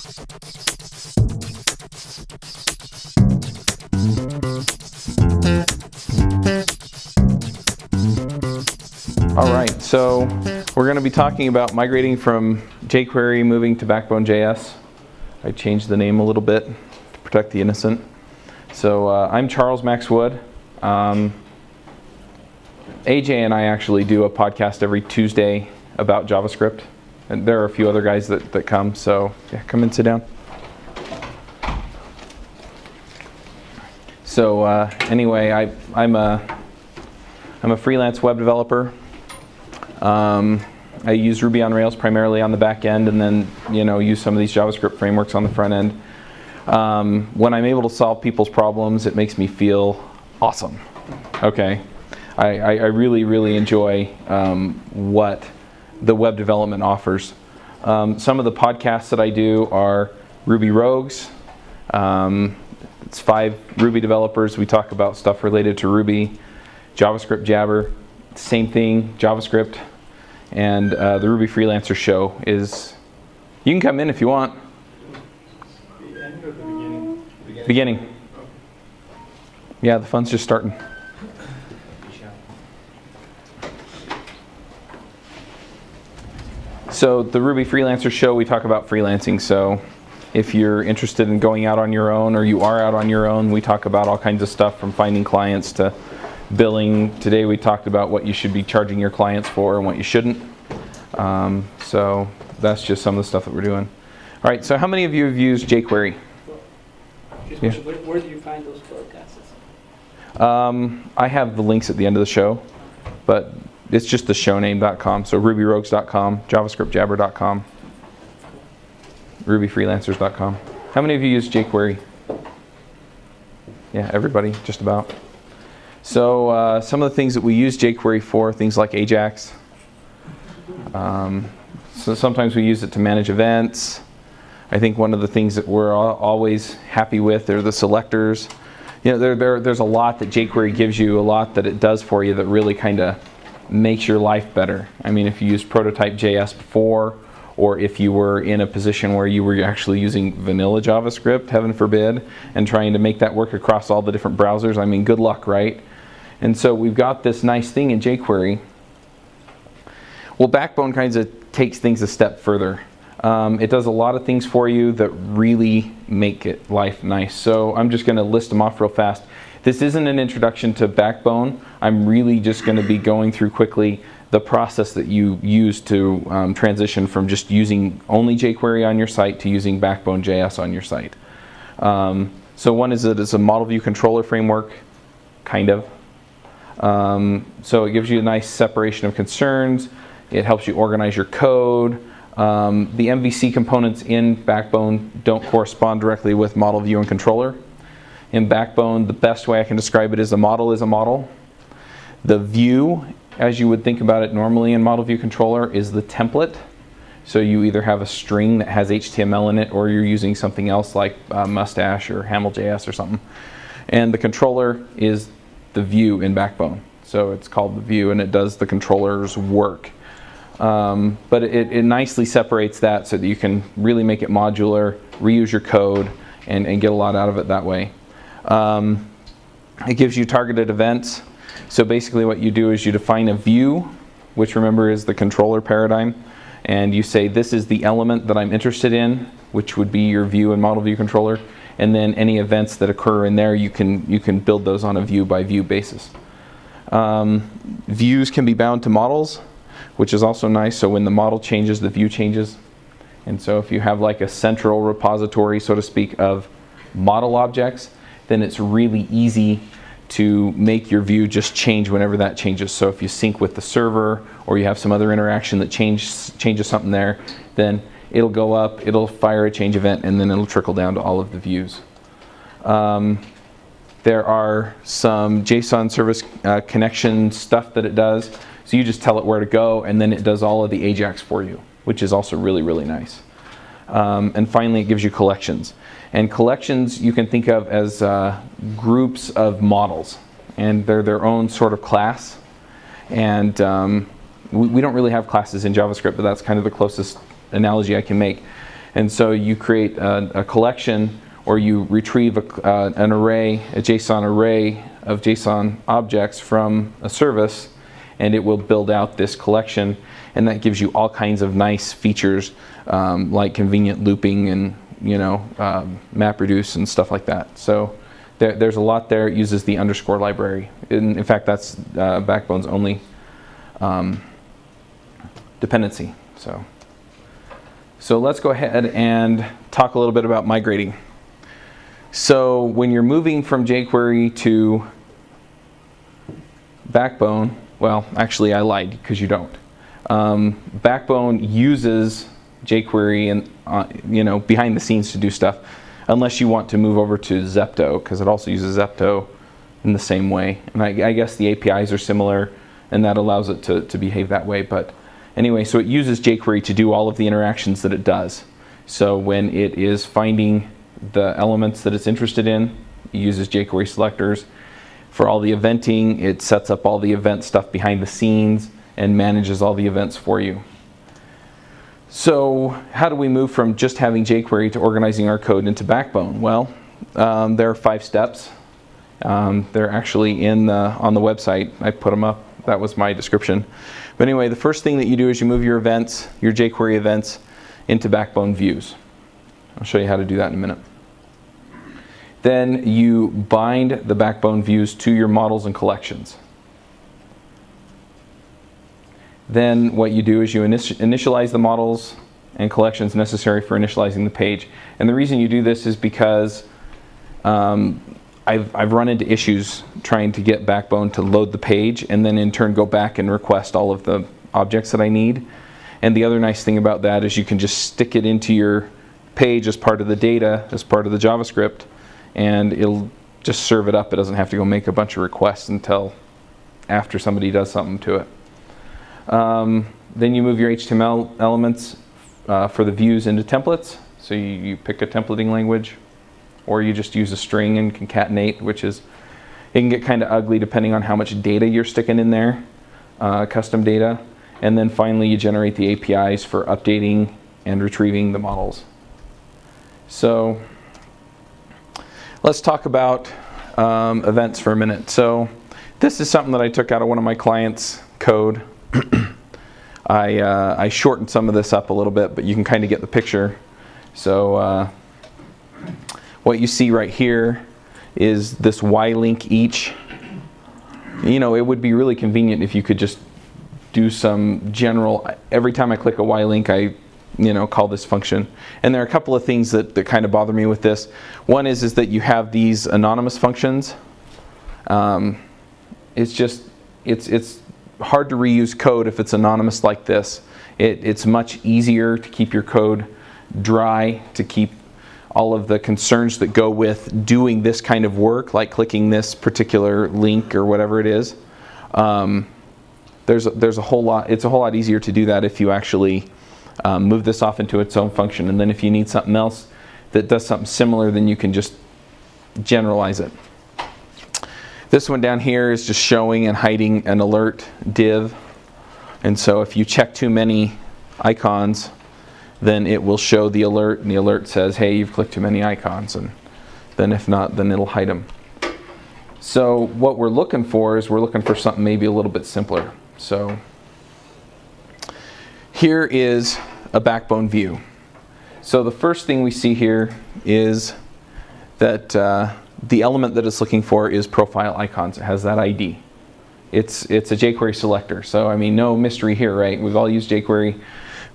All right, so we're going to be talking about migrating from jQuery moving to Backbone.js. I changed the name a little bit to protect the innocent. So I'm Charles Max Wood. AJ and I actually do a podcast every Tuesday about JavaScript. And there are a few other guys that come, so yeah, come and sit down. So anyway, I'm a freelance web developer. I use Ruby on Rails primarily on the back end, and then use some of these JavaScript frameworks on the front end. When I'm able to solve people's problems, it makes me feel awesome. Okay, I really enjoy what the web development offers. Some of the podcasts that I do are Ruby Rogues. It's 5 Ruby developers. We talk about stuff related to Ruby, JavaScript Jabber, same thing, JavaScript. And the Ruby Freelancer show is, you can come in if you want. The end or the beginning? Beginning. Yeah, the fun's just starting. So the Ruby Freelancer show, we talk about freelancing. So if you're interested in going out on your own, or you are out on your own, we talk about all kinds of stuff from finding clients to billing. Today we talked about what you should be charging your clients for and what you shouldn't. So that's just some of the stuff that we're doing. All right, so how many of you have used jQuery? Yeah. Where do you find those podcasts? I have the links at the end of the show, but it's just the showname.com. So rubyrogues.com, javascriptjabber.com, rubyfreelancers.com. How many of you use jQuery? Yeah, everybody, just about. So some of the things that we use jQuery for, things like Ajax. So sometimes we use it to manage events. I think one of the things that we're always happy with are the selectors. There's a lot that jQuery gives you, a lot that it does for you that really kind of makes your life better. I mean, if you used prototype.js before, or if you were in a position where you were actually using vanilla JavaScript, heaven forbid, and trying to make that work across all the different browsers, I mean, good luck, right? And so we've got this nice thing in jQuery. Well, Backbone kind of takes things a step further. It does a lot of things for you that really make it life nice. So I'm just going to list them off real fast. This isn't an introduction to Backbone. I'm really just going to be going through quickly the process that you use to transition from just using only jQuery on your site to using Backbone.js on your site. So one is that it's a model view controller framework, kind of. So it gives you a nice separation of concerns. It helps you organize your code. The MVC components in Backbone don't correspond directly with model view and controller. In Backbone, the best way I can describe it is a model is a model. The view, as you would think about it normally in model view controller, is the template. So you either have a string that has HTML in it, or you're using something else like Mustache or Haml.js or something. And the controller is the view in Backbone. So it's called the view, and it does the controller's work. But it nicely separates that so that you can really make it modular, reuse your code, and get a lot out of it that way. It gives you targeted events. So basically what you do is you define a view, which remember is the controller paradigm, and you say this is the element that I'm interested in, which would be your view and model view controller, and then any events that occur in there, you can build those on a view by view basis. Views can be bound to models, which is also nice. So when the model changes, the view changes. And so if you have like a central repository, so to speak, of model objects, then it's really easy to make your view just change whenever that changes. So if you sync with the server, or you have some other interaction that changes something there, then it'll go up, it'll fire a change event, and then it'll trickle down to all of the views. There are some JSON service connection stuff that it does. So you just tell it where to go, and then it does all of the Ajax for you, which is also really nice. And finally, it gives you collections. And collections you can think of as groups of models, and they're their own sort of class. And we don't really have classes in JavaScript, but that's kind of the closest analogy I can make. And so you create a collection, or you retrieve an array, a JSON array of JSON objects from a service, and it will build out this collection, and that gives you all kinds of nice features like convenient looping and MapReduce and stuff like that. So there's a lot there. It uses the underscore library. In fact, that's Backbone's only dependency. So let's go ahead and talk a little bit about migrating. So when you're moving from jQuery to Backbone, well, actually I lied, because you don't. Backbone uses jQuery and behind the scenes to do stuff, unless you want to move over to Zepto, because it also uses Zepto in the same way. And I guess the APIs are similar, and that allows it to behave that way. But anyway, so it uses jQuery to do all of the interactions that it does. So when it is finding the elements that it's interested in, it uses jQuery selectors. For all the eventing, it sets up all the event stuff behind the scenes and manages all the events for you. So how do we move from just having jQuery to organizing our code into Backbone? Well, there are 5 steps. They're actually on the website. I put them up. That was my description. But anyway, the first thing that you do is you move your events, your jQuery events, into Backbone views. I'll show you how to do that in a minute. Then you bind the Backbone views to your models and collections. Then what you do is you initialize the models and collections necessary for initializing the page. And the reason you do this is because I've run into issues trying to get Backbone to load the page and then in turn go back and request all of the objects that I need. And the other nice thing about that is you can just stick it into your page as part of the data, as part of the JavaScript, and it'll just serve it up. It doesn't have to go make a bunch of requests until after somebody does something to it. Then you move your HTML elements for the views into templates. So you pick a templating language, or you just use a string and concatenate, which is, it can get kind of ugly depending on how much data you're sticking in there, custom data. And then finally you generate the APIs for updating and retrieving the models. So let's talk about events for a minute. So this is something that I took out of one of my clients' code. I shortened some of this up a little bit, but you can kind of get the picture. So what you see right here is this Y link each. It would be really convenient if you could just do some general, every time I click a Y link, I call this function. And there are a couple of things that kind of bother me with this. One is that you have these anonymous functions. It's hard to reuse code if it's anonymous like this. It's much easier to keep your code dry, to keep all of the concerns that go with doing this kind of work, like clicking this particular link or whatever it is. There's a whole lot. It's a whole lot easier to do that if you actually move this off into its own function, and then if you need something else that does something similar, then you can just generalize it. This one down here is just showing and hiding an alert div, and so if you check too many icons, then it will show the alert, and the alert says, hey, you've clicked too many icons, and then if not, then it'll hide them. So what we're looking for is something maybe a little bit simpler. So here is a Backbone view. So the first thing we see here is that the element that it's looking for is profile icons. It has that ID. It's a jQuery selector. So I mean, no mystery here, right? We've all used jQuery.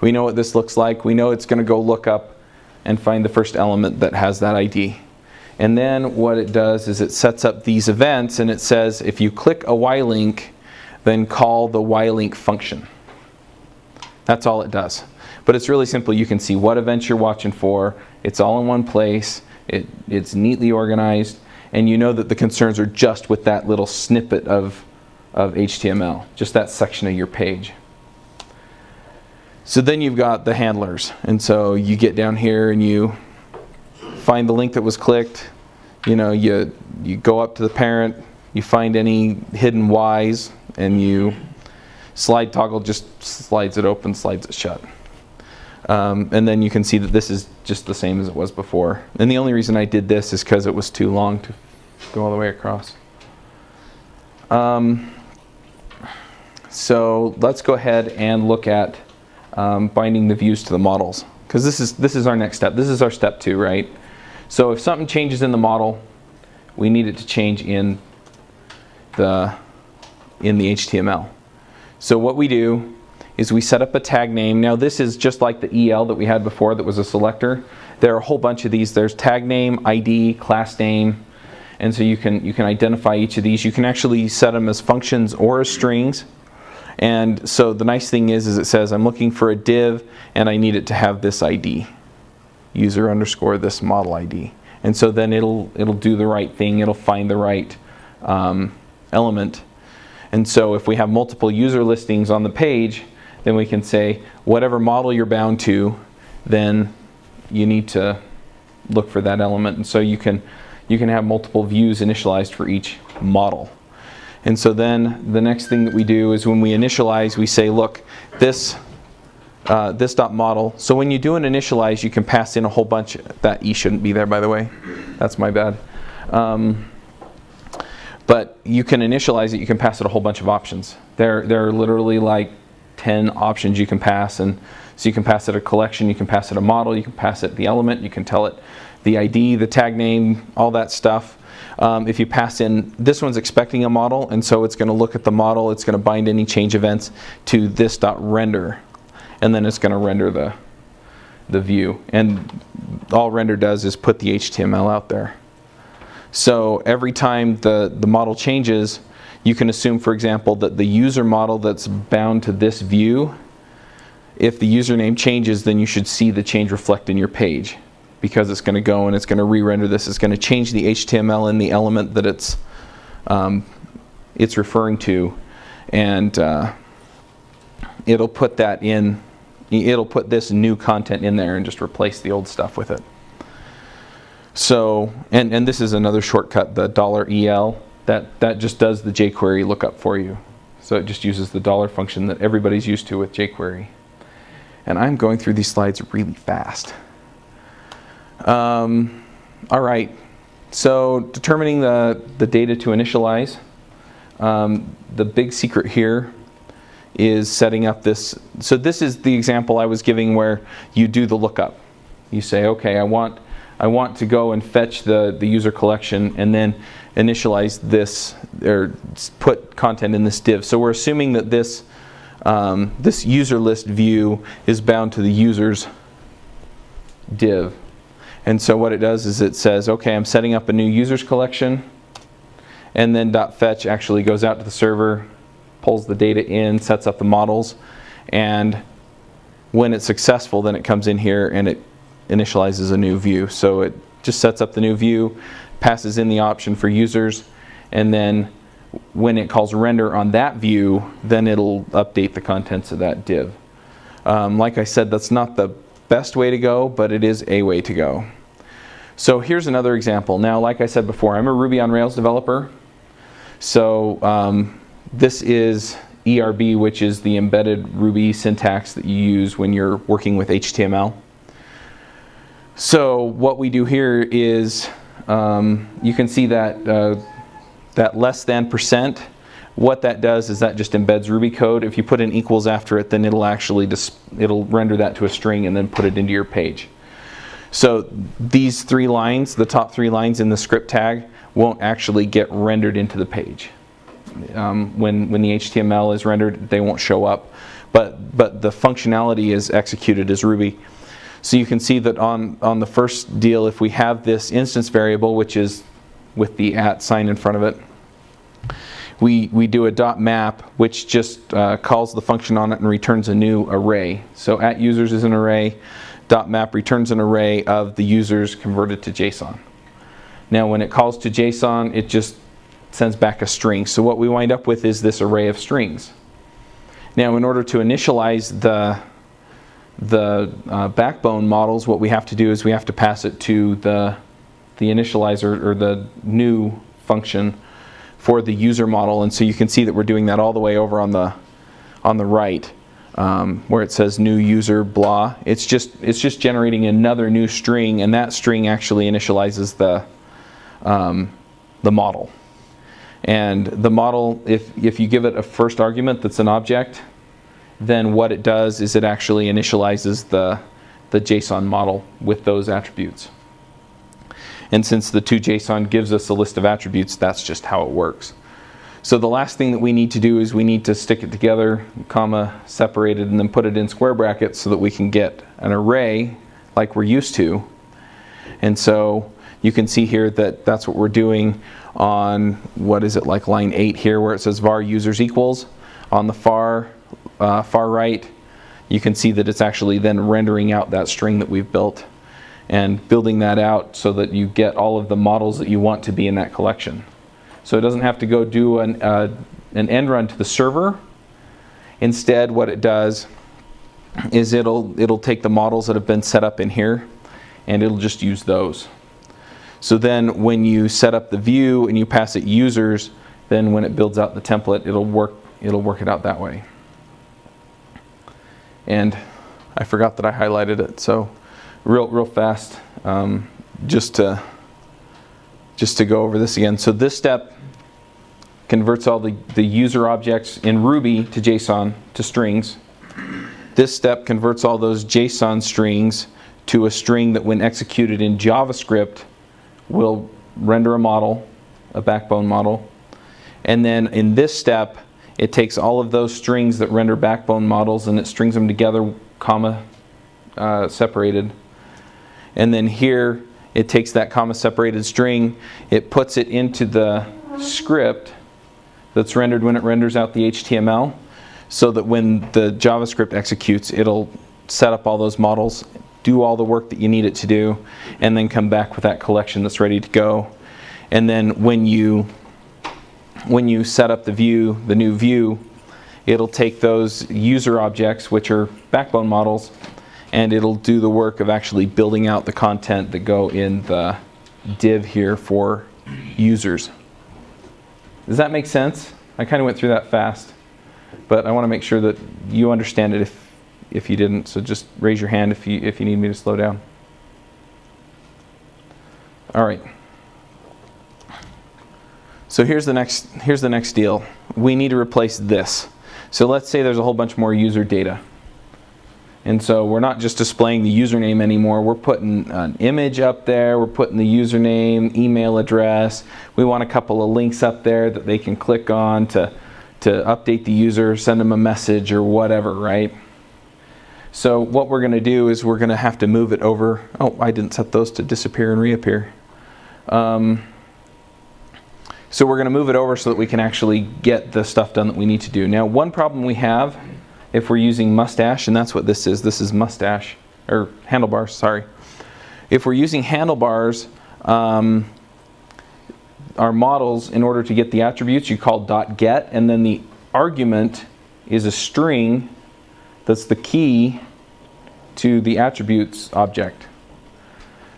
We know what this looks like. We know it's going to go look up and find the first element that has that ID. And then what it does is it sets up these events, and it says if you click a Y link, then call the Y link function. That's all it does. But it's really simple. You can see what events you're watching for. It's all in one place. It's neatly organized, and you know that the concerns are just with that little snippet of HTML, just that section of your page. So then you've got the handlers, and so you get down here and you find the link that was clicked. You go up to the parent, you find any hidden Ys, and you slide toggle just slides it open, slides it shut. And then you can see that this is just the same as it was before. And the only reason I did this is because it was too long to go all the way across. So let's go ahead and look at binding the views to the models, because this is our next step. This is our step 2, right? So if something changes in the model, we need it to change in the HTML. So what we do is we set up a tag name. Now this is just like the EL that we had before that was a selector. There are a whole bunch of these. There's tag name, ID, class name, and so you can identify each of these. You can actually set them as functions or as strings. And so the nice thing is it says I'm looking for a div and I need it to have this ID, user underscore this model ID. And so then it'll do the right thing. It'll find the right element. And so if we have multiple user listings on the page, then we can say whatever model you're bound to, then you need to look for that element. And so you can have multiple views initialized for each model. And so then the next thing that we do is when we initialize, we say, look, this dot model. So when you do an initialize, you can pass in a whole bunch. That E shouldn't be there, by the way. That's my bad. But you can initialize it. You can pass it a whole bunch of options. There are literally like 10 options you can pass. And so you can pass it a collection. You can pass it a model. You can pass it the element. You can tell it the ID, the tag name, all that stuff. If you pass in, this one's expecting a model, and so it's going to look at the model. It's going to bind any change events to this.render, and then it's going to render the view. And all render does is put the HTML out there. So every time the model changes, you can assume, for example, that the user model that's bound to this view, if the username changes, then you should see the change reflect in your page, because it's going to go and it's going to re-render this. It's going to change the HTML in the element that it's referring to, and it'll put that in. It'll put this new content in there and just replace the old stuff with it. So, and this is another shortcut, the $EL. That just does the jQuery lookup for you. So it just uses the $ function that everybody's used to with jQuery. And I'm going through these slides really fast. All right, so determining the data to initialize. The big secret here is setting up this. So this is the example I was giving where you do the lookup. You say, okay, I want to go and fetch the user collection and then initialize this, or put content in this div. So we're assuming that this user list view is bound to the users div. And so what it does is it says, okay, I'm setting up a new users collection, and then .fetch actually goes out to the server, pulls the data in, sets up the models, and when it's successful, then it comes in here and it initializes a new view. So it just sets up the new view, passes in the option for users, and then when it calls render on that view, then it'll update the contents of that div. Like I said, that's not the best way to go, but it is a way to go. So here's another example. Now, like I said before, I'm a Ruby on Rails developer. So this is ERB, which is the embedded Ruby syntax that you use when you're working with HTML. So what we do here is, you can see that that less than %. What that does is that just embeds Ruby code. If you put an equals after it, then it'll actually it'll render that to a string and then put it into your page. So these 3 lines, the top 3 lines in the script tag, won't actually get rendered into the page. When the HTML is rendered, they won't show up, but the functionality is executed as Ruby. So you can see that on the first deal, if we have this instance variable, which is with the @ sign in front of it, we do a .map, which just calls the function on it and returns a new array. So @users is an array, .map returns an array of the users converted to JSON. Now when it calls to JSON, it just sends back a string. So what we wind up with is this array of strings. Now in order to initialize the backbone models, what we have to do is we have to pass it to the initializer, or the new function for the user model. And so you can see that we're doing that all the way over on the right. where it says new user blah. It's just generating another new string, and that string actually initializes the model. And the model, if you give it a first argument that's an object, then what it does is it actually initializes the JSON model with those attributes. And since the toJSON gives us a list of attributes, that's just how it works. So the last thing that we need to do is we need to stick it together, comma, separated, and then put it in square brackets so that we can get an array like we're used to. And so you can see here that that's what we're doing on, what is it, like line 8 here, where it says var users equals. On the far right, you can see that it's actually then rendering out that string that we've built and building that out so that you get all of the models that you want to be in that collection. So it doesn't have to go do an end run to the server. Instead, what it does is it'll take the models that have been set up in here, and it'll just use those. So then when you set up the view and you pass it users, then when it builds out the template, it'll work it out that way. And I forgot that I highlighted it, so real fast, just to go over this again. So this step converts all the user objects in Ruby to JSON to strings. This step converts all those JSON strings to a string that, when executed in JavaScript, will render a model, a backbone model. And then in this step, it takes all of those strings that render backbone models and it strings them together, comma, separated. And then here, it takes that comma separated string, it puts it into the script that's rendered when it renders out the HTML, so that when the JavaScript executes, it'll set up all those models, do all the work that you need it to do, and then come back with that collection that's ready to go. And then when you set up the view, the new view, it'll take those user objects, which are backbone models, and it'll do the work of actually building out the content that go in the div here for users. Does that make sense? I kind of went through that fast, but I want to make sure that you understand it if you didn't. So just raise your hand if you need me to slow down. All right. So here's the next deal. We need to replace this. So let's say there's a whole bunch more user data. And so we're not just displaying the username anymore. We're putting an image up there. We're putting the username, email address. We want a couple of links up there that they can click on to update the user, send them a message or whatever, right? So what we're going to do is we're going to have to move it over. Oh, I didn't set those to disappear and reappear. So we're going to move it over so that we can actually get the stuff done that we need to do. Now, one problem we have, if we're using mustache, and that's what this is mustache, or handlebars, sorry. If we're using handlebars, our models, in order to get the attributes, you call .get, and then the argument is a string that's the key to the attributes object.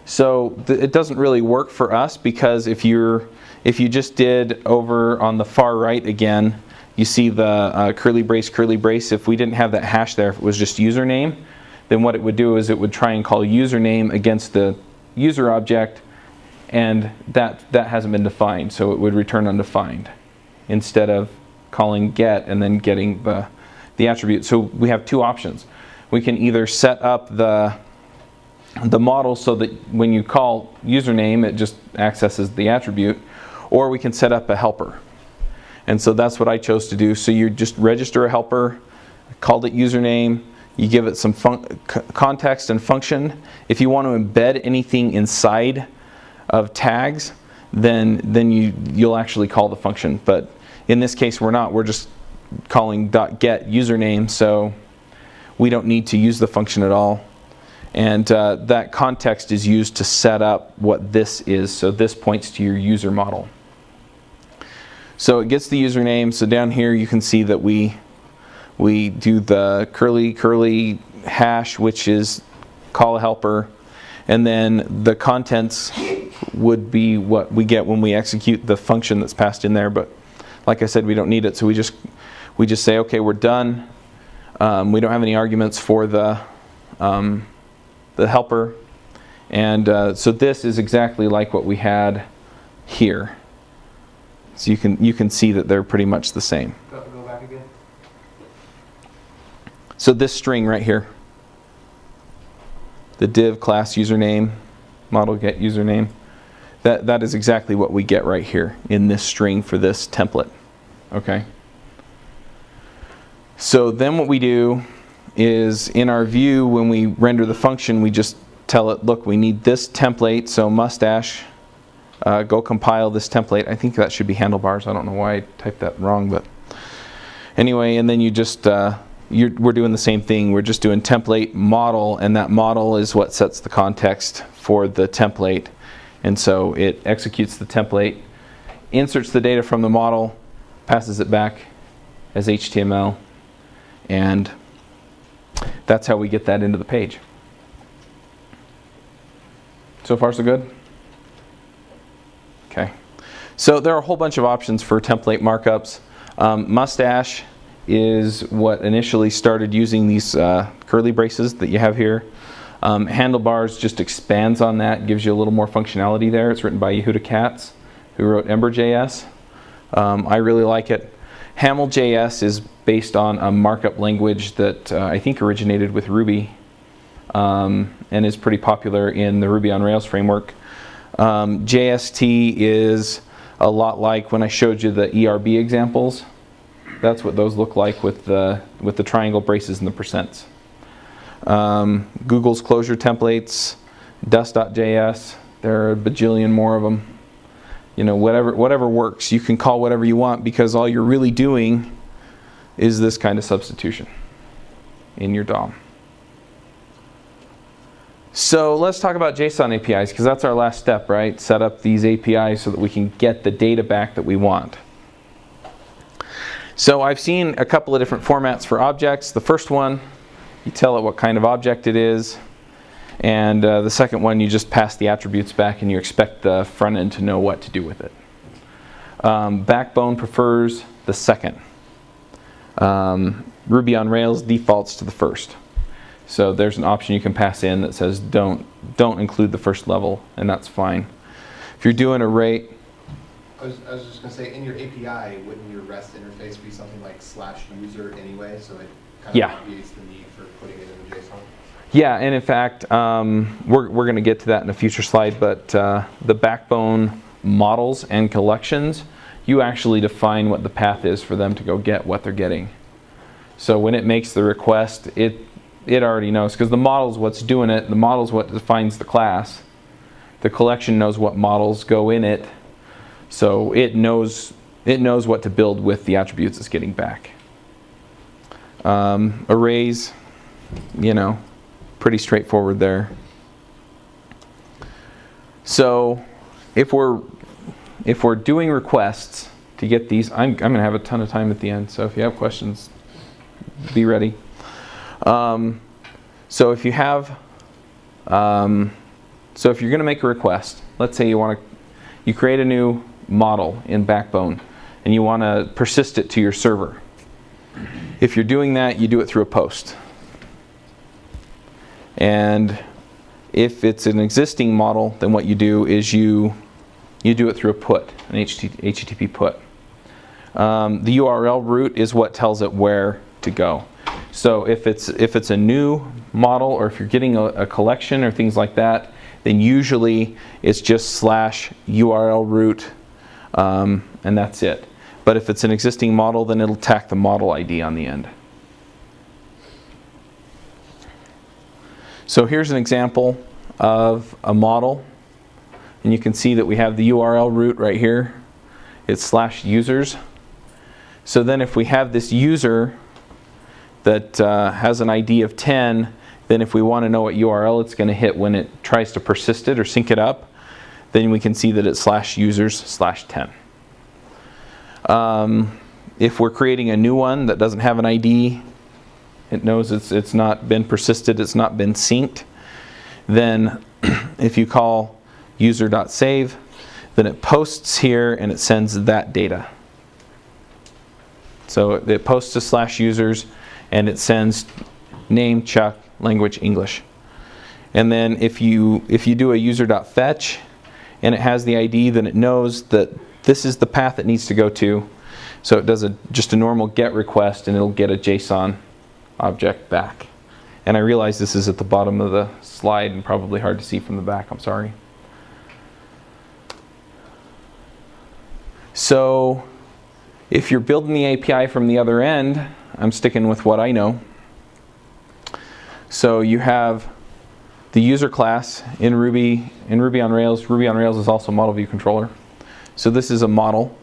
So it doesn't really work for us, because if you just did over on the far right again, you see the curly brace. If we didn't have that hash there, if it was just username, then what it would do is it would try and call username against the user object, and that hasn't been defined, so it would return undefined instead of calling get and then getting the attribute. So we have two options. We can either set up the model so that when you call username, it just accesses the attribute, or we can set up a helper. And so that's what I chose to do. So you just register a helper, called it username, you give it some context and function. If you want to embed anything inside of tags, then you'll actually call the function. But in this case, we're not. We're just calling .get username, so we don't need to use the function at all. And that context is used to set up what this is. So this points to your user model. So it gets the username. So down here you can see that we do the curly hash, which is call a helper, and then the contents would be what we get when we execute the function that's passed in there. But like I said, we don't need it, so we just say, okay, we're done. We don't have any arguments for the helper. And so this is exactly like what we had here. So you can see that they're pretty much the same. Go back again. So this string right here, the div class username, model get username, that is exactly what we get right here in this string for this template. Okay. So then what we do is in our view, when we render the function, we just tell it, look, we need this template, so mustache, go compile this template. I think that should be handlebars. I don't know why I typed that wrong, but anyway, and then you just, we're doing the same thing. We're just doing template model, and that model is what sets the context for the template. And so it executes the template, inserts the data from the model, passes it back as HTML, and that's how we get that into the page. So far, so good? Okay. So there are a whole bunch of options for template markups. Mustache is what initially started using these curly braces that you have here. Handlebars just expands on that, gives you a little more functionality there. It's written by Yehuda Katz, who wrote Ember.js. I really like it. Haml.js is based on a markup language that I think originated with Ruby and is pretty popular in the Ruby on Rails framework. JST is a lot like when I showed you the ERB examples. That's what those look like with the triangle braces and the percents. Google's closure templates, dust.js, there are a bajillion more of them. You know, whatever works. You can call whatever you want because all you're really doing is this kind of substitution in your DOM. So let's talk about JSON APIs because that's our last step, right? Set up these APIs so that we can get the data back that we want. So I've seen a couple of different formats for objects. The first one, you tell it what kind of object it is. And the second one, you just pass the attributes back and you expect the front end to know what to do with it. Backbone prefers the second. Ruby on Rails defaults to the first. So there's an option you can pass in that says don't include the first level, and that's fine. If you're doing array, I was just going to say, in your API, wouldn't your REST interface be something like /user anyway, so it kind of obviates the need for putting it in the JSON? Yeah, and in fact, we're going to get to that in a future slide, but the Backbone models and collections, you actually define what the path is for them to go get what they're getting. So when it makes the request, it already knows, because the model is what's doing it. The model is what defines the class. The collection knows what models go in it, so it knows what to build with the attributes it's getting back. Arrays, you know, pretty straightforward there. So if we're doing requests to get these, I'm going to have a ton of time at the end, so if you have questions, be ready. So if you have, so if you're going to make a request, let's say you create a new model in Backbone and you want to persist it to your server. If you're doing that, you do it through a post. And if it's an existing model, then what you do is you do it through a put, an HTTP put. The URL route is what tells it where to go. So if it's a new model, or if you're getting a collection or things like that, then usually it's just /URL route, and that's it. But if it's an existing model, then it'll tack the model ID on the end. So here's an example of a model, and you can see that we have the URL route right here. It's /users. So then if we have this user that has an ID of 10, then if we want to know what URL it's going to hit when it tries to persist it or sync it up, then we can see that it's /users/10. If we're creating a new one that doesn't have an ID, it knows it's not been persisted, it's not been synced, then if you call user.save, then it posts here and it sends that data. So it posts to /users, and it sends name, Chuck, language, English. And then if you do a user.fetch and it has the ID, then it knows that this is the path it needs to go to. So it does just a normal GET request, and it'll get a JSON object back. And I realize this is at the bottom of the slide and probably hard to see from the back. I'm sorry. So if you're building the API from the other end, I'm sticking with what I know. So you have the user class in Ruby on Rails. Ruby on Rails is also a model view controller. So this is a model.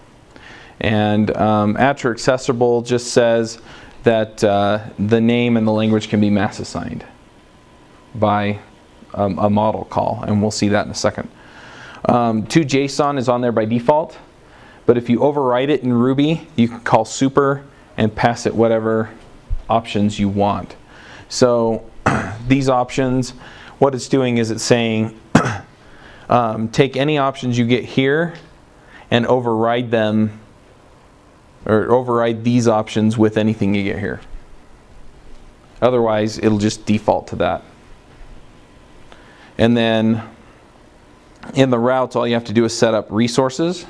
And after accessible just says that the name and the language can be mass assigned by a model call. And we'll see that in a second. To.json is on there by default. But if you override it in Ruby, you can call super and pass it whatever options you want. So these options, what it's doing is it's saying, take any options you get here and override them, or override these options with anything you get here. Otherwise, it'll just default to that. And then in the routes, all you have to do is set up resources.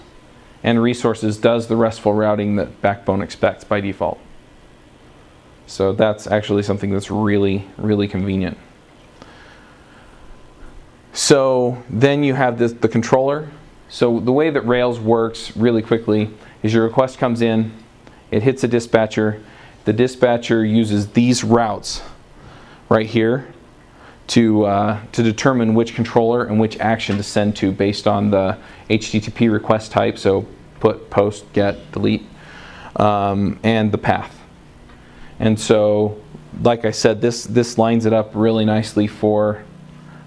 And resources does the RESTful routing that Backbone expects by default. So that's actually something that's really, really convenient. So then you have the controller. So the way that Rails works really quickly is your request comes in, it hits a dispatcher. The dispatcher uses these routes right here to determine which controller and which action to send to based on the HTTP request type. So put, post, get, delete, and the path. And so, like I said, this lines it up really nicely for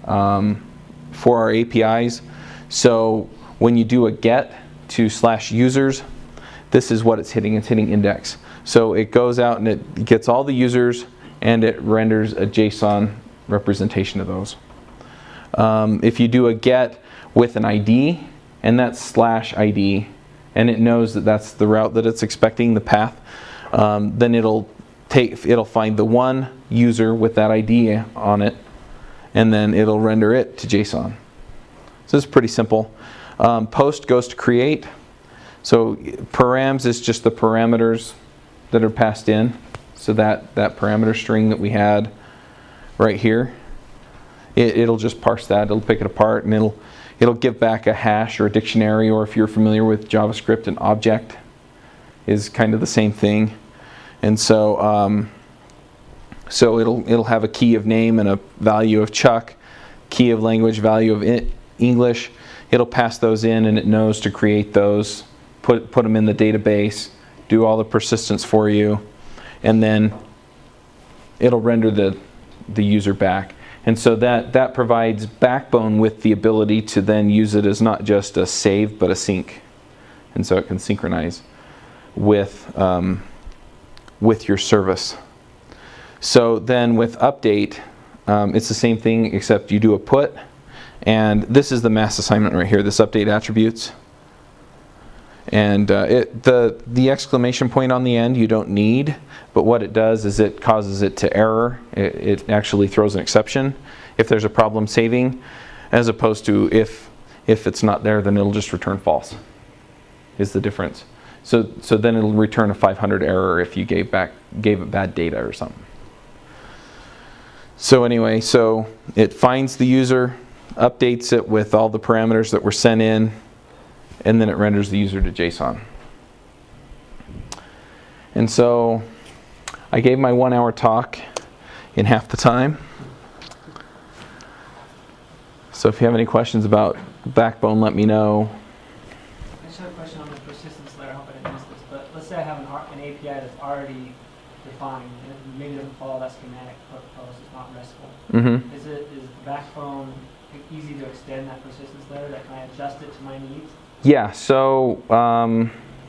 our APIs. So when you do a get to /users, this is what it's hitting. It's hitting index. So it goes out and it gets all the users and it renders a JSON representation of those. If you do a get with an ID, and that's /ID, and it knows that that's the route that it's expecting, the path, then it'll find the one user with that ID on it, and then it'll render it to JSON. So it's pretty simple. Post goes to create. So params is just the parameters that are passed in. So that parameter string that we had right here, it'll just parse that. It'll pick it apart, and it'll give back a hash or a dictionary, or if you're familiar with JavaScript, an object is kind of the same thing. And so so it'll have a key of name and a value of Chuck, key of language, value of English. It'll pass those in, and it knows to create those, put them in the database, do all the persistence for you, and then it'll render the user back. And so that provides Backbone with the ability to then use it as not just a save, but a sync. And so it can synchronize with your service. So then with update, it's the same thing, except you do a put. And this is the mass assignment right here, this update attributes. And the exclamation point on the end you don't need, but what it does is it causes it to error. It actually throws an exception if there's a problem saving, as opposed to if it's not there, then it'll just return false, is the difference. So then it'll return a 500 error if you gave it bad data or something. So anyway, so it finds the user, updates it with all the parameters that were sent in, and then it renders the user to JSON. And so I gave my 1 hour talk in half the time. So if you have any questions about Backbone, let me know. I just have a question on the persistence layer. I hope I didn't miss this. But let's say I have an API that's already defined, and it maybe doesn't follow that schematic post. It's not RESTful. Mm-hmm. Is Backbone easy to extend that persistence layer? That can I adjust it to my needs? Yeah, so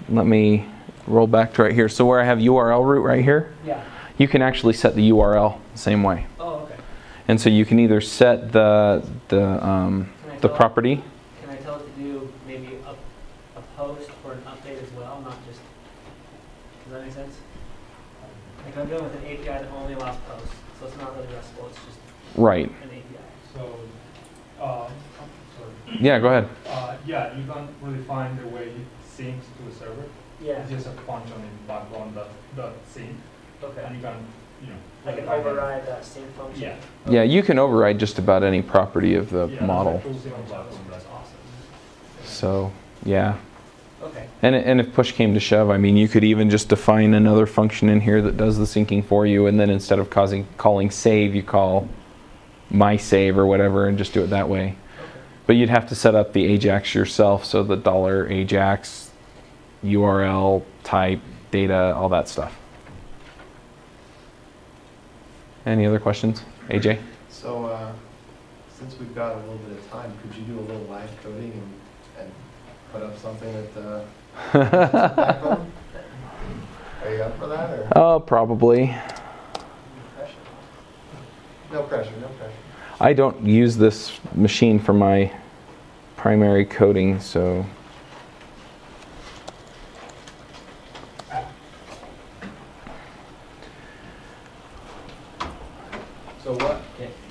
let me roll back to right here. So where I have URL root right here, Yeah. you can actually set the URL the same way. Oh, okay. And so you can either set the property. Can I tell it to do maybe a post or an update as well, not just? Does that make sense? Like I'm dealing with an API that only allows posts, so it's not really RESTful, it's just Right. an API. So, sorry. Yeah, go ahead. Yeah, you can't really find a way it syncs to a server. Yeah, It's just a function in backbone.sync, okay. and you can, I can override that same function. Yeah. Yeah, you can override just about any property of the Yeah, model. that's like That's awesome. So, yeah. Okay. And if push came to shove, I mean, you could even just define another function in here that does the syncing for you, and then instead of calling save, you call my save or whatever, and just do it that way. Okay. But you'd have to set up the AJAX yourself, so the $AJAX, URL, type, data, all that stuff. Any other questions? AJ? So, since we've got a little bit of time, could you do a little live coding and put up something that Backbone? Are you up for that, or? Oh, probably. No pressure, no pressure. I don't use this machine for my primary coding, so. So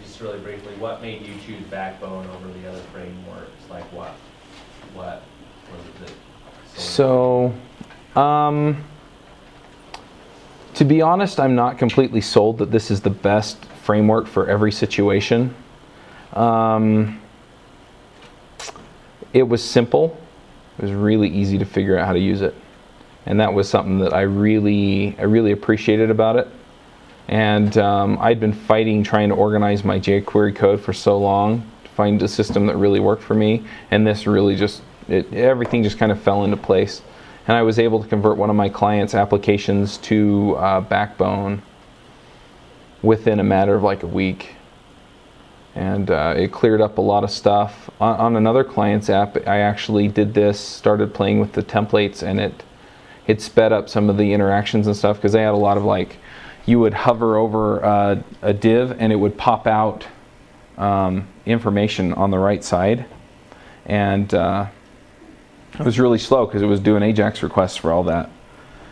just really briefly, what made you choose Backbone over the other frameworks? Like what was it that? So, to be honest, I'm not completely sold that this is the best framework for every situation. It was simple. It was really easy to figure out how to use it. And that was something that I really appreciated about it. And I'd been fighting trying to organize my jQuery code for so long to find a system that really worked for me. And this really just, everything just kind of fell into place. And I was able to convert one of my clients' applications to Backbone within a matter of like a week. And it cleared up a lot of stuff. On another client's app, I actually did this, started playing with the templates, and it sped up some of the interactions and stuff, because they had a lot of like, you would hover over a div and it would pop out information on the right side. And it was really slow because it was doing AJAX requests for all that.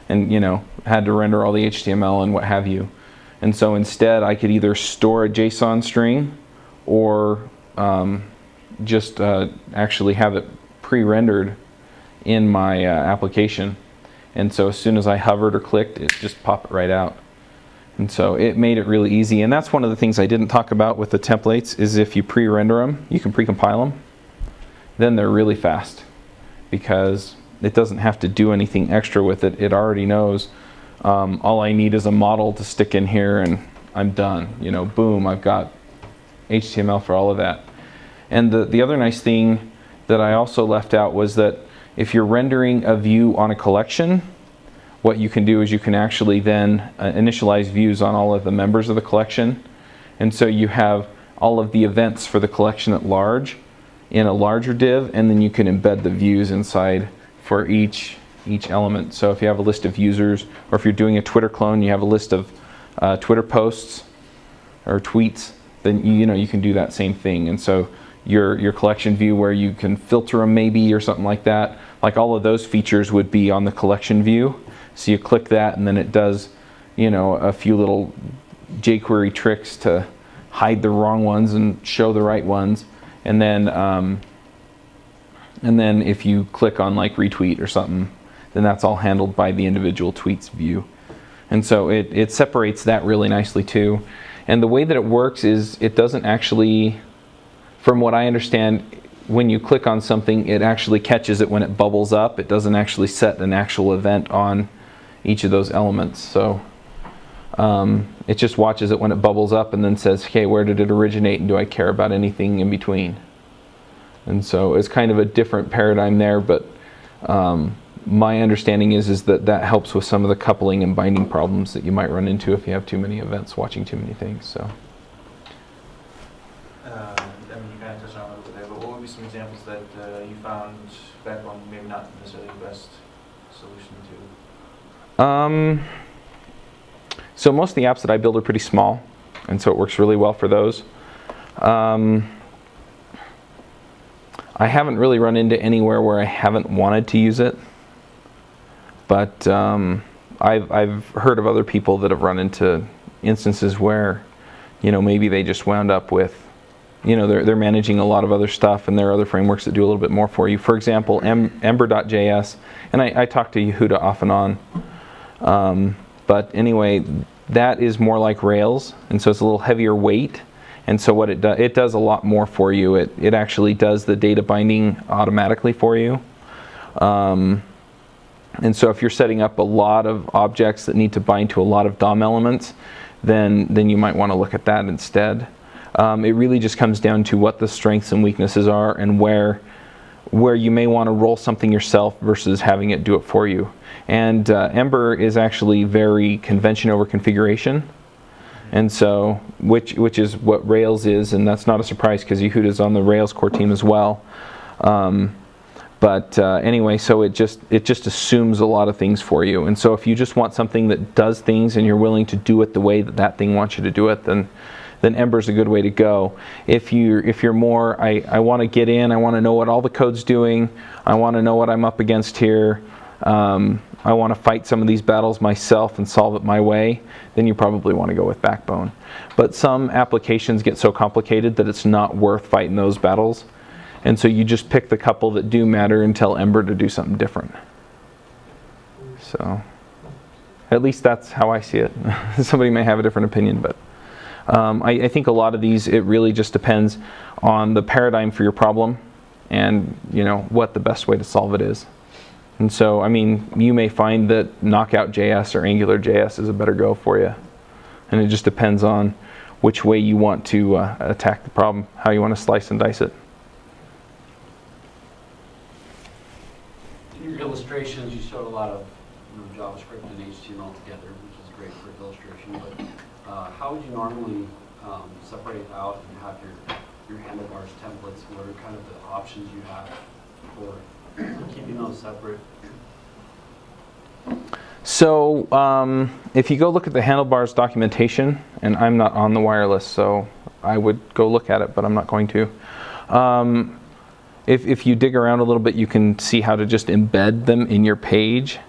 And, had to render all the HTML and what have you. And so instead I could either store a JSON string or just actually have it pre-rendered in my application. And so as soon as I hovered or clicked, it just popped it right out. And so it made it really easy. And that's one of the things I didn't talk about with the templates, is if you pre-render them, you can pre-compile them, then they're really fast, because it doesn't have to do anything extra with it. It already knows all I need is a model to stick in here and I'm done. Boom, I've got HTML for all of that. And the other nice thing that I also left out was that if you're rendering a view on a collection, what you can do is you can actually then initialize views on all of the members of the collection. And so you have all of the events for the collection at large in a larger div, and then you can embed the views inside for each element. So if you have a list of users, or if you're doing a Twitter clone, you have a list of Twitter posts or tweets, then you can do that same thing. And so your collection view, where you can filter them maybe or something like that, like all of those features would be on the collection view. So you click that, and then it does, a few little jQuery tricks to hide the wrong ones and show the right ones. And then if you click on like retweet or something, then that's all handled by the individual tweets view. And so it separates that really nicely too. And the way that it works is it doesn't actually, from what I understand, when you click on something, it actually catches it when it bubbles up. It doesn't actually set an actual event on each of those elements. So it just watches it when it bubbles up and then says, okay, where did it originate, and do I care about anything in between? And so it's kind of a different paradigm there, but my understanding is that helps with some of the coupling and binding problems that you might run into if you have too many events watching too many things. So. You kind of touched on it a little bit there, but what would be some examples that you found Backbone maybe not necessarily the best solution to? So most of the apps that I build are pretty small, and so it works really well for those. I haven't really run into anywhere where I haven't wanted to use it, but I've heard of other people that have run into instances where, you know, maybe they just wound up with, you know, they're managing a lot of other stuff, and there are other frameworks that do a little bit more for you. For example, Ember.js, and I talk to Yehuda off and on, but anyway, that is more like Rails, and so it's a little heavier weight. And so what it does a lot more for you. It actually does the data binding automatically for you. And so if you're setting up a lot of objects that need to bind to a lot of DOM elements, then you might want to look at that instead. It really just comes down to what the strengths and weaknesses are, and where you may want to roll something yourself versus having it do it for you. And Ember is actually very convention over configuration. And so, which is what Rails is, and that's not a surprise because Yehuda's on the Rails core team as well. Anyway, so it just assumes a lot of things for you. And so if you just want something that does things and you're willing to do it the way that thing wants you to do it, then Ember's a good way to go. If you're more, I want to get in, I want to know what all the code's doing, I want to know what I'm up against here, I want to fight some of these battles myself and solve it my way, then you probably want to go with Backbone. But some applications get so complicated that it's not worth fighting those battles. And so you just pick the couple that do matter and tell Ember to do something different. So, at least that's how I see it. Somebody may have a different opinion, but I think a lot of these, it really just depends on the paradigm for your problem and, you know, what the best way to solve it is. And so, I mean, you may find that Knockout.js or Angular.js is a better go for you. And it just depends on which way you want to attack the problem, how you want to slice and dice it. In your illustrations, you showed a lot of JavaScript and HTML together, which is great for illustration. But how would you normally separate out and have your handlebars templates? What are kind of the options you have for keeping those separate? So if you go look at the handlebars documentation, and I'm not on the wireless, so I would go look at it, but I'm not going to. If you dig around a little bit, you can see how to just embed them in your page.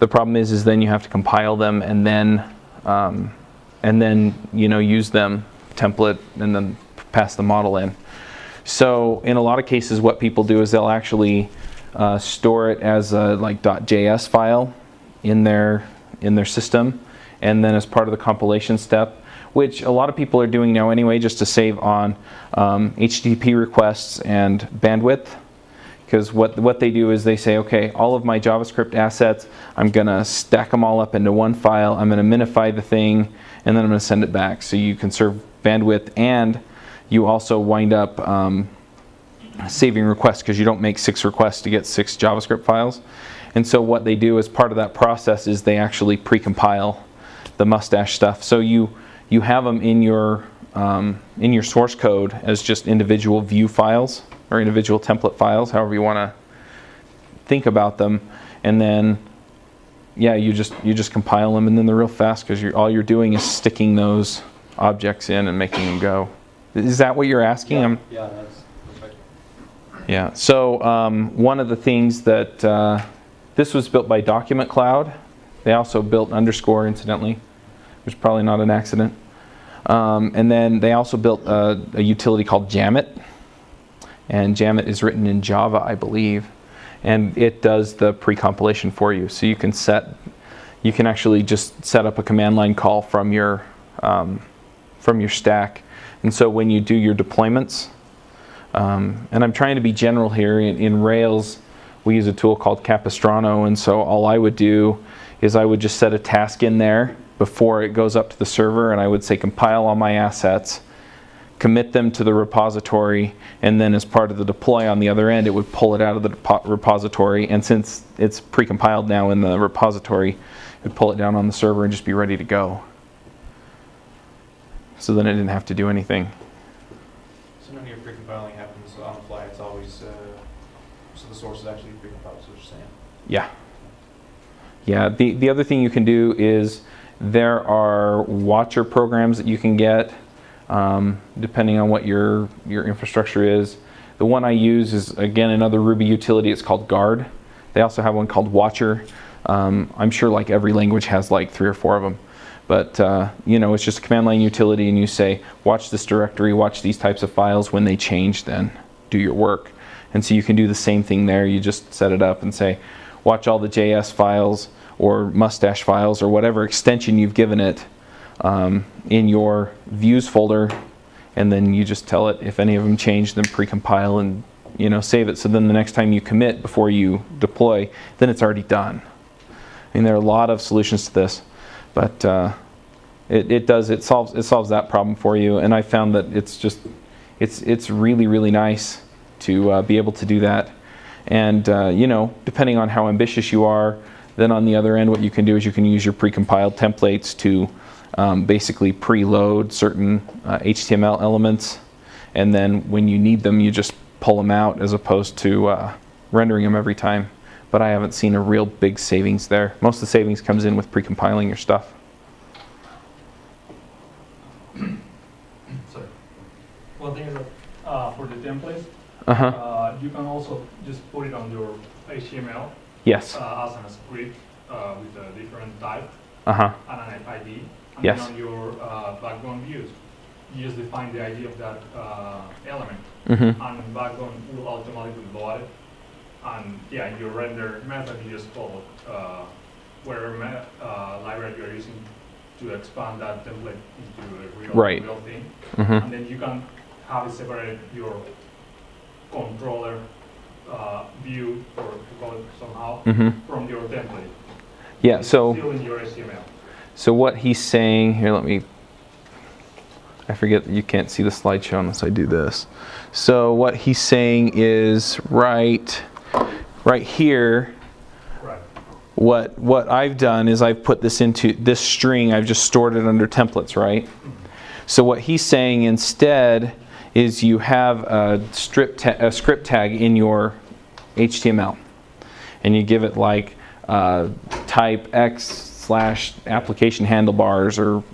The problem is then you have to compile them and then you know, use them template and then pass the model in. So in a lot of cases, what people do is they'll actually store it as a like .js file in their system, and then as part of the compilation step, which a lot of people are doing now anyway, just to save on HTTP requests and bandwidth. Because what they do is they say, okay, all of my JavaScript assets, I'm going to stack them all up into one file, I'm going to minify the thing, and then I'm going to send it back. So you conserve bandwidth, and you also wind up saving requests, because you don't make 6 requests to get 6 JavaScript files. And so what they do as part of that process is they actually pre-compile the mustache stuff. So you have them in your source code as just individual view files or individual template files, however you want to think about them. And then, yeah, you just compile them, and then they're real fast because all you're doing is sticking those objects in and making them go. Is that what you're asking? Yeah, that's perfect. Yeah. So one of the things that this was built by Document Cloud. They also built Underscore, incidentally, which is probably not an accident. And then they also built a utility called Jamit. And Jamit is written in Java, I believe. And it does the pre-compilation for you. So you can actually just set up a command line call from your stack. And so when you do your deployments, and I'm trying to be general here, in Rails, we use a tool called Capistrano, and so all I would do is I would just set a task in there before it goes up to the server, and I would say compile all my assets, commit them to the repository, and then as part of the deploy on the other end, it would pull it out of the repository, and since it's pre-compiled now in the repository, it would pull it down on the server and just be ready to go. So then it didn't have to do anything. So none of your pre-compiling happens on the fly, it's always, so the source is actually pre-compiled, is what you're saying? Yeah. Yeah, the other thing you can do is there are watcher programs that you can get depending on what your infrastructure is. The one I use is, again, another Ruby utility. It's called Guard. They also have one called Watcher. I'm sure like every language has like 3 or 4 of them. But it's just a command line utility, and you say, watch this directory, watch these types of files. When they change, then do your work. And so you can do the same thing there. You just set it up and say, watch all the JS files or mustache files or whatever extension you've given it in your views folder, and then you just tell it if any of them change, then precompile and save it. So then the next time you commit before you deploy, then it's already done. I mean, there are a lot of solutions to this, but it solves that problem for you. And I found that it's really, really nice to be able to do that. And depending on how ambitious you are, then on the other end, what you can do is you can use your precompiled templates to basically preload certain HTML elements, and then when you need them, you just pull them out as opposed to rendering them every time. But I haven't seen a real big savings there. Most of the savings comes in with precompiling your stuff. Sorry. One thing is that for the templates, you can also just put it on your HTML Yes. as a script with a different type And an ID. And yes. then on your backbone views, you just define the ID of that element. Mm-hmm. And Backbone will automatically load it. And in your render method, you just call whatever library you're using to expand that template into a real thing. Mm-hmm. And then you can have it separate your controller view, or to call it somehow, from your template. Yeah. It's So. still in your HTML. So what he's saying here, I forget that you can't see the slideshow unless I do this. So what he's saying is right here. Right. What I've done is I've put this into this string. I've just stored it under templates, right? So what he's saying instead is you have a script tag in your HTML, and you give it like type X / application handlebars or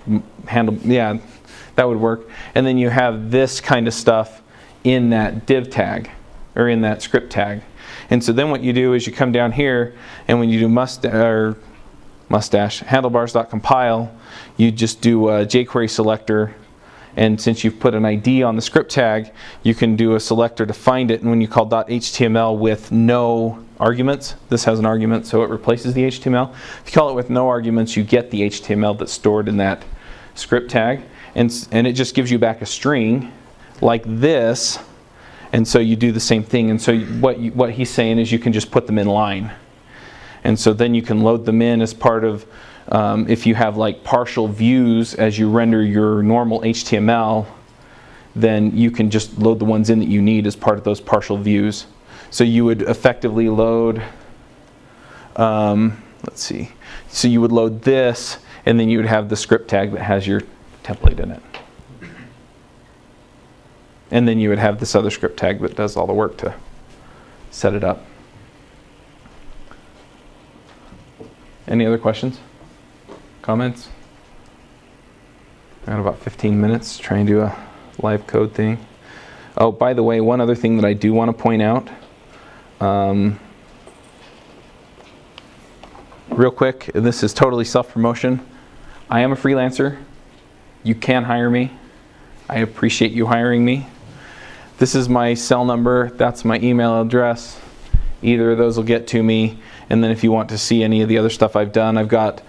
that would work. And then you have this kind of stuff in that div tag or in that script tag. And so then what you do is you come down here, and when you do mustache handlebars.compile, you just do a jQuery selector. And since you've put an ID on the script tag, you can do a selector to find it. And when you call .html with no arguments, this has an argument, so it replaces the HTML. If you call it with no arguments, you get the HTML that's stored in that script tag. And it just gives you back a string like this. And so you do the same thing. And so what he's saying is you can just put them in line. And so then you can load them in as part of, if you have like partial views as you render your normal HTML, then you can just load the ones in that you need as part of those partial views. So you would effectively load, let's see. So you would load this, and then you would have the script tag that has your template in it. And then you would have this other script tag that does all the work to set it up. Any other questions? Comments? I got about 15 minutes to try and do a live code thing. Oh, by the way, one other thing that I do want to point out. Real quick, and this is totally self-promotion. I am a freelancer. You can hire me. I appreciate you hiring me. This is my cell number. That's my email address. Either of those will get to me. And then if you want to see any of the other stuff I've done, I've got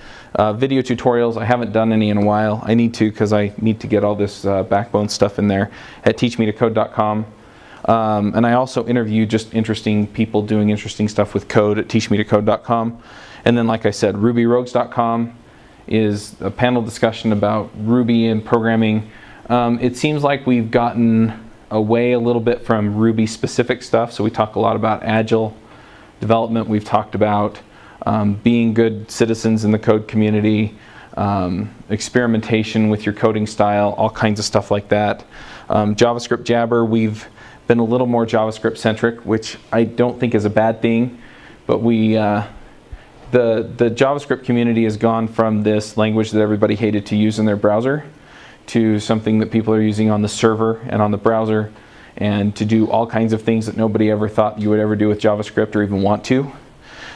video tutorials. I haven't done any in a while. I need to, because I need to get all this Backbone stuff in there at teachmetocode.com. And I also interview just interesting people doing interesting stuff with code at teachmetocode.com. And then, like I said, rubyrogues.com is a panel discussion about Ruby and programming. It seems like we've gotten away a little bit from Ruby specific stuff. So we talk a lot about agile development. We've talked about being good citizens in the code community, experimentation with your coding style, all kinds of stuff like that. JavaScript Jabber, we've been a little more JavaScript centric, which I don't think is a bad thing, but the JavaScript community has gone from this language that everybody hated to use in their browser to something that people are using on the server and on the browser, and to do all kinds of things that nobody ever thought you would ever do with JavaScript or even want to.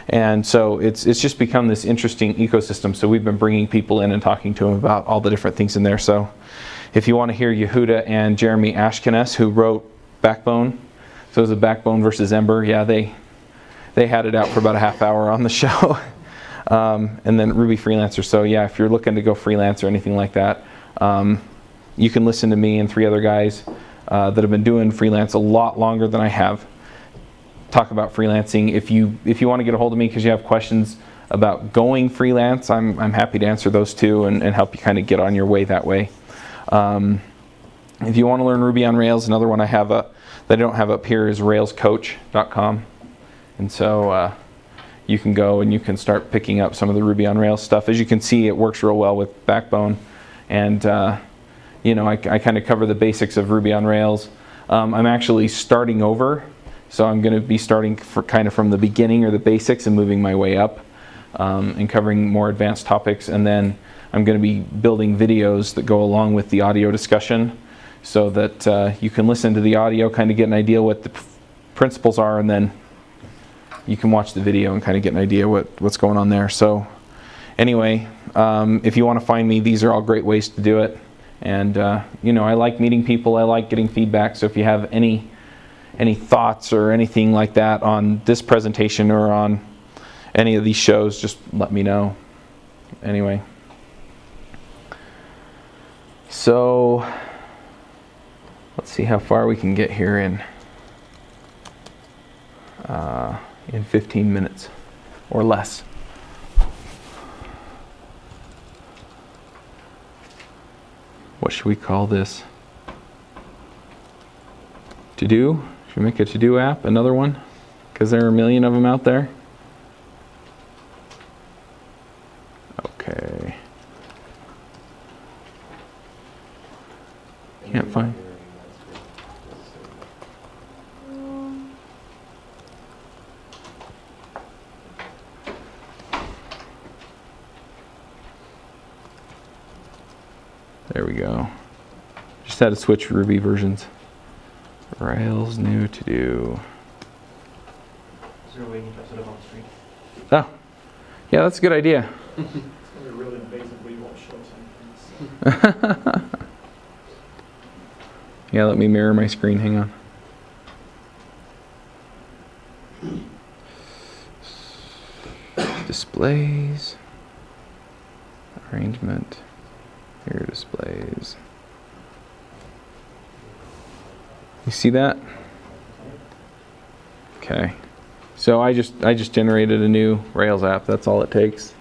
And so it's just become this interesting ecosystem. So we've been bringing people in and talking to them about all the different things in there. So if you want to hear Yehuda and Jeremy Ashkenaz, who wrote Backbone, so it was a Backbone versus Ember, yeah, they had it out for about a half hour on the show. And then Ruby Freelancer. So yeah, if you're looking to go freelance or anything like that, you can listen to me and 3 other guys that have been doing freelance a lot longer than I have talk about freelancing. If you want to get a hold of me because you have questions about going freelance, I'm happy to answer those too and help you kind of get on your way that way. If you want to learn Ruby on Rails, another one I have that I don't have up here is railscoach.com. And so you can go and you can start picking up some of the Ruby on Rails stuff. As you can see, it works real well with Backbone. And I kind of cover the basics of Ruby on Rails. I'm actually starting over. So I'm going to be starting from the beginning or the basics and moving my way up and covering more advanced topics. And then I'm going to be building videos that go along with the audio discussion so that you can listen to the audio, kind of get an idea what the principles are, and then you can watch the video and kind of get an idea what's going on there. So anyway, if you want to find me, these are all great ways to do it. And I like meeting people. I like getting feedback. So if you have any thoughts or anything like that on this presentation or on any of these shows, just let me know. Anyway. So let's see how far we can get here in 15 minutes or less. What should we call this? To do? Should we make a to-do app? Another one? Because there are a million of them out there. Okay. Can't find. There we go. Just had to switch Ruby versions. Rails new to do. Is there a way you can set it up on the screen? Oh, yeah, that's a good idea. It's going to be really invasive, but you won't show something. Yeah, let me mirror my screen. Hang on. Displays. Arrangement. Here, displays. You see that? Okay. So I just generated a new Rails app. That's all it takes.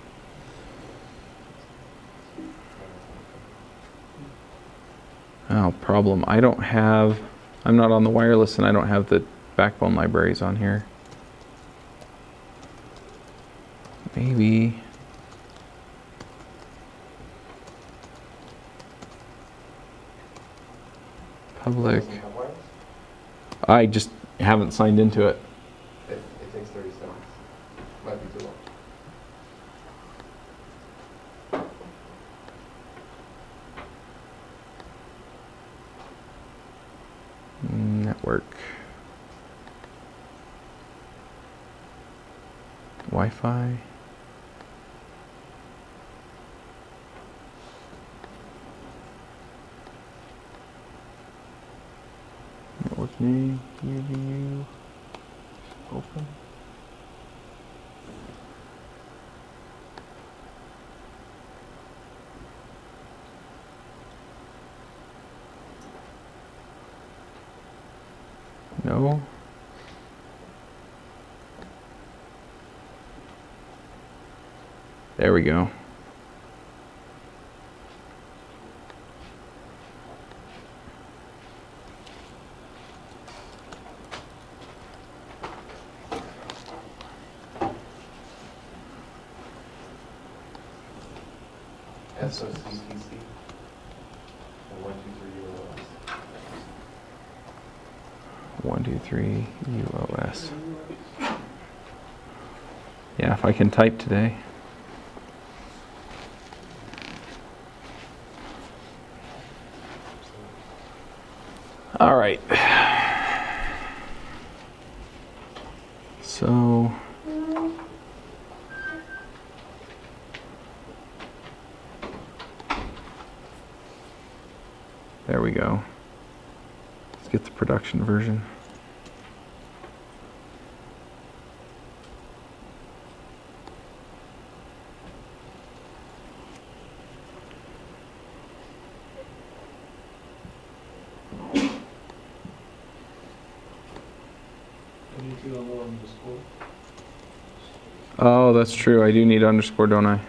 Oh, problem. I'm not on the wireless and I don't have the Backbone libraries on here. Maybe. Public. I just haven't signed into it. It takes 30 seconds. Might be too long. Network. Wi-Fi. Network name, UVU, open. No. There we go. SOCPC and 123 UOS. Yeah, if I can type today. All right. So There we go. Let's get the production version. Oh, that's true. I do need underscore, don't I?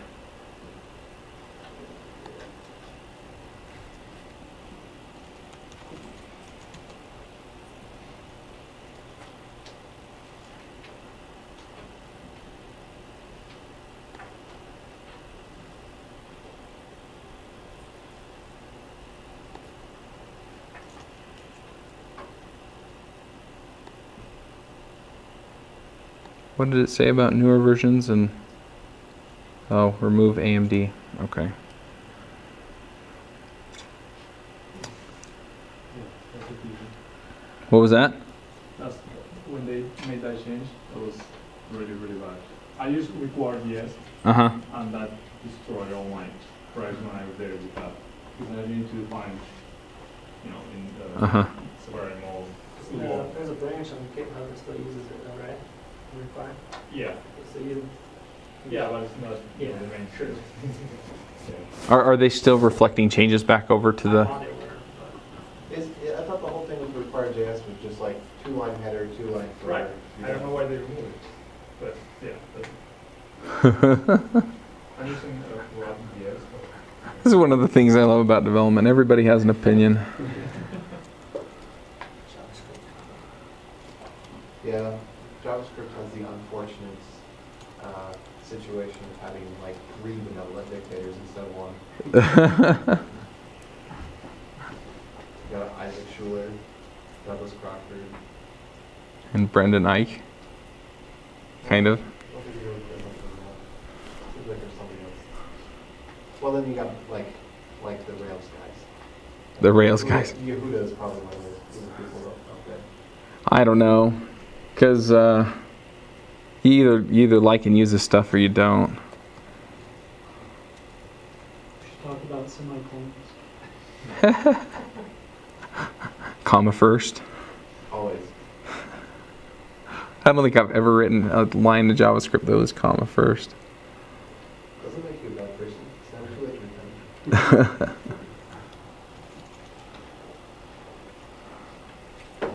What did it say about newer versions and oh, remove AMD. Okay. What was that? That's when they made that change, that was really, really bad. I used Require.js Uh-huh. and that destroyed all my price when I was there with that. Because I need to define, in the Uh-huh. separate mode. There's a branch on GitHub that still uses it though, right? Require. Yeah, So you. yeah, but it's not Yeah. the main truth. Are they still reflecting changes back over to I the... thought they were, I thought the whole thing with required JS was just like 2-line header, 2-line footer. Right. I don't know why they removed it, but yeah. I'm using React.js. This is one of the things I love about development. Everybody has an opinion. Yeah, JavaScript has the unfortunate situation of having like 3 vanilla dictators instead of 1. You got Isaac Schuler, Douglas Crockford. And Brendan Eich. Kind of. I don't think you really care much on that. Seems like there's somebody else. Well, then you got like the Rails guys. The Rails guys. Yehuda is probably one of those people up there. I don't know. Because you either like and use this stuff or you don't. we should talk about semicolons. Comma first. Always. I don't think I've ever written a line of JavaScript that was comma first. Doesn't make you a bad person. Sounds too late for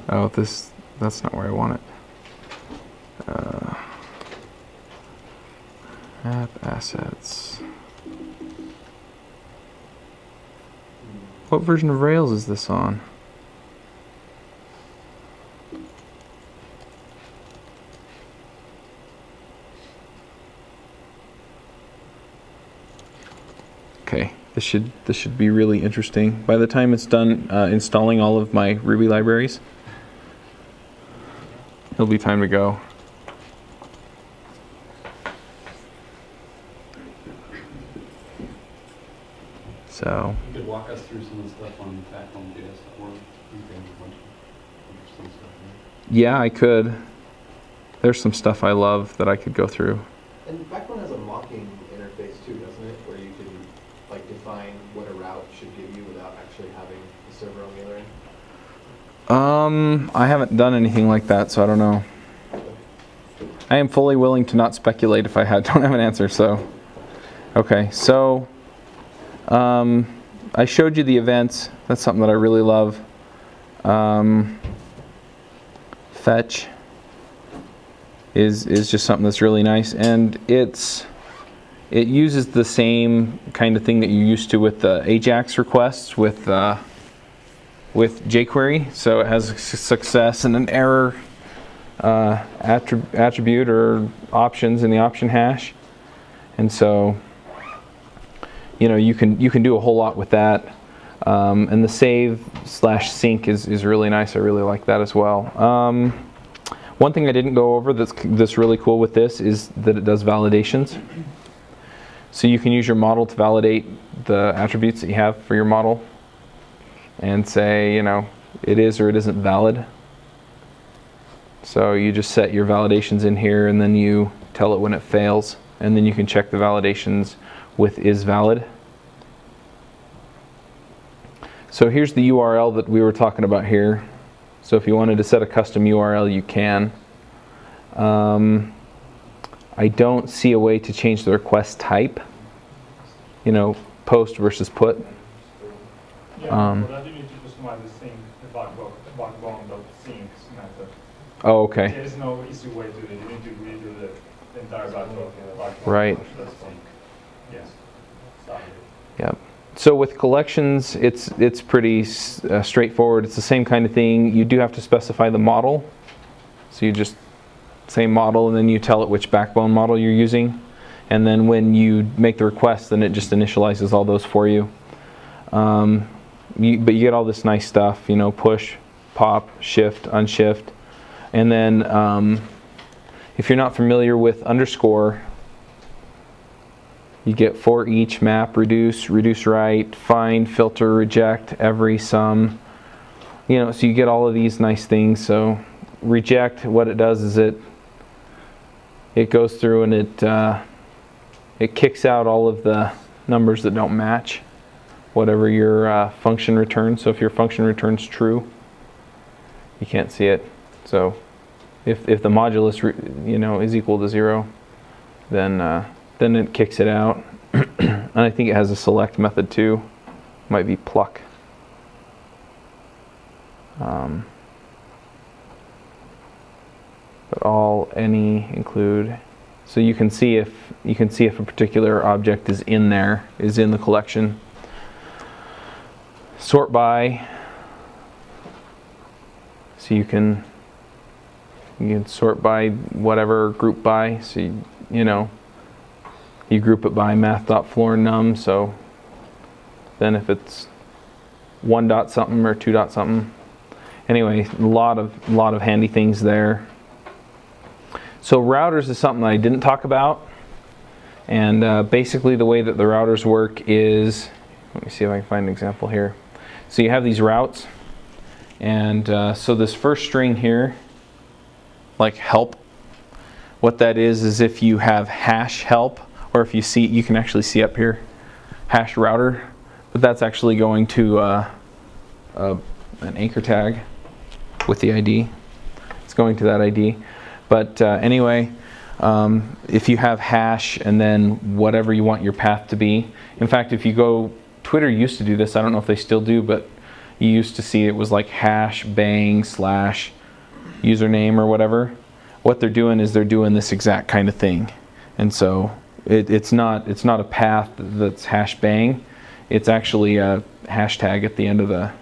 Oh, that's not where I want it. App assets. What version of Rails is this on? Okay, this should be really interesting. By the time it's done installing all of my Ruby libraries, it'll be time to go. So, You could walk us through some of the stuff on Backbone.js.org. You can have a bunch of interesting stuff in there. yeah, I could. There's some stuff I love that I could go through. And Backbone has a mocking interface too, doesn't it? Where you can like define what a route should give you without actually having the server on the other end. I haven't done anything like that, so I don't know. I am fully willing to not speculate if I don't have an answer, so. Okay, so I showed you the events. That's something that I really love. Fetch is just something that's really nice, and it uses the same kind of thing that you're used to with the AJAX requests with jQuery. So it has a success and an error attribute or options in the option hash, and so you can do a whole lot with that. And the save/sync is really nice. I really like that as well. One thing I didn't go over that's really cool with this is that it does validations. So you can use your model to validate the attributes that you have for your model and say, it is or it isn't valid. So you just set your validations in here and then you tell it when it fails, and then you can check the validations with is valid. So here's the URL that we were talking about here. So if you wanted to set a custom URL, you can. I don't see a way to change the request type. You know, post versus put. Yeah, for that you need to customize the sync, the backbone.sync method. Oh, okay. There is no easy way to do it. You need to redo the entire backbone. Right. Yes. Sorry. Yep. So with collections, it's pretty straightforward. It's the same kind of thing. You do have to specify the model. So you just say model, and then you tell it which backbone model you're using. And then when you make the request, then it just initializes all those for you. But you get all this nice stuff, you know, push, pop, shift, unshift. And then if you're not familiar with underscore, you get for each, map, reduce, reduce right, find, filter, reject, every, sum. You know, so you get all of these nice things. So reject, what it does is it goes through and it kicks out all of the numbers that don't match whatever your function returns. So if your function returns true, you can't see it. So if the modulus is equal to 0, then it kicks it out. And I think it has a select method too. Might be pluck. But all, any, include. So you can see if a particular object is in there, is in the collection. Sort by. So you can sort by whatever, group by. So you group it by math.floor_num. So then if it's 1 dot something or 2 dot something. Anyway, a lot of handy things there. So routers is something that I didn't talk about, and basically the way that the routers work is, let me see if I can find an example here. So you have these routes, and so this first string here, like help, what that is if you have hash help, or if you see, you can actually see up here, hash router, but that's actually going to an anchor tag with the ID. It's going to that ID. But anyway, if you have hash and then whatever you want your path to be. In fact, if you go, Twitter used to do this, I don't know if they still do, but you used to see it was like hash bang / username or whatever. What they're doing is they're doing this exact kind of thing. And so it's not a path that's hash bang. It's actually a hashtag at the end of the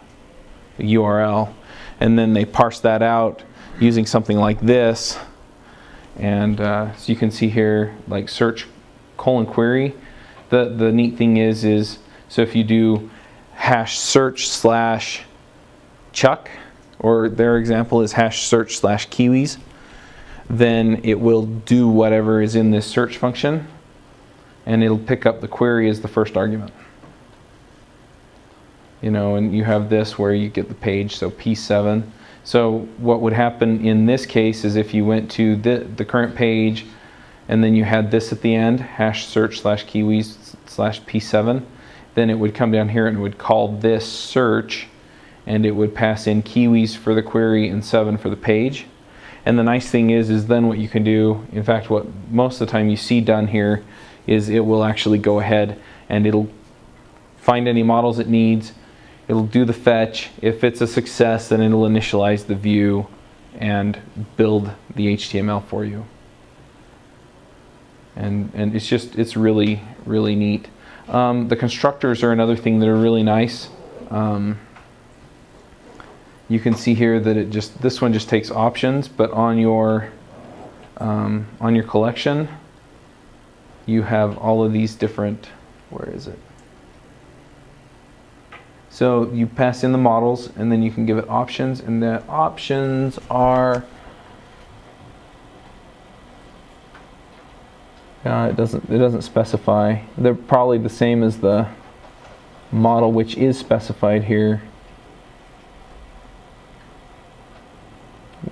URL. And then they parse that out using something like this. And so you can see here, like search : query. The neat thing is so if you do hash search / Chuck, or their example is hash search / Kiwis, then it will do whatever is in this search function, and it'll pick up the query as the first argument. And you have this where you get the page, so P7. So what would happen in this case is if you went to the current page and then you had this at the end, hash search / Kiwis / P7, then it would come down here and it would call this search, and it would pass in Kiwis for the query and 7 for the page. And the nice thing is then what you can do, in fact what most of the time you see done here, is it will actually go ahead and it'll find any models it needs. It'll do the fetch. If it's a success, then it'll initialize the view and build the HTML for you. And it's really, really neat. The constructors are another thing that are really nice. You can see here that this one just takes options, but on your collection, you have all of these different, where is it? So you pass in the models, and then you can give it options, and the options are, it doesn't specify. They're probably the same as the model, which is specified here.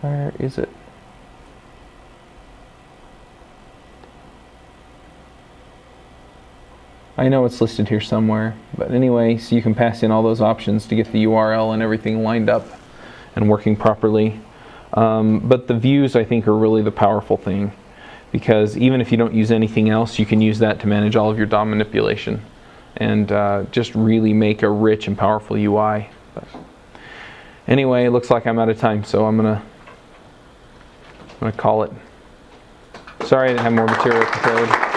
Where is it? I know it's listed here somewhere, but anyway, so you can pass in all those options to get the URL and everything lined up and working properly. But the views, I think, are really the powerful thing, because even if you don't use anything else, you can use that to manage all of your DOM manipulation and just really make a rich and powerful UI. But anyway, it looks like I'm out of time, so I'm gonna call it. Sorry I didn't have more material prepared.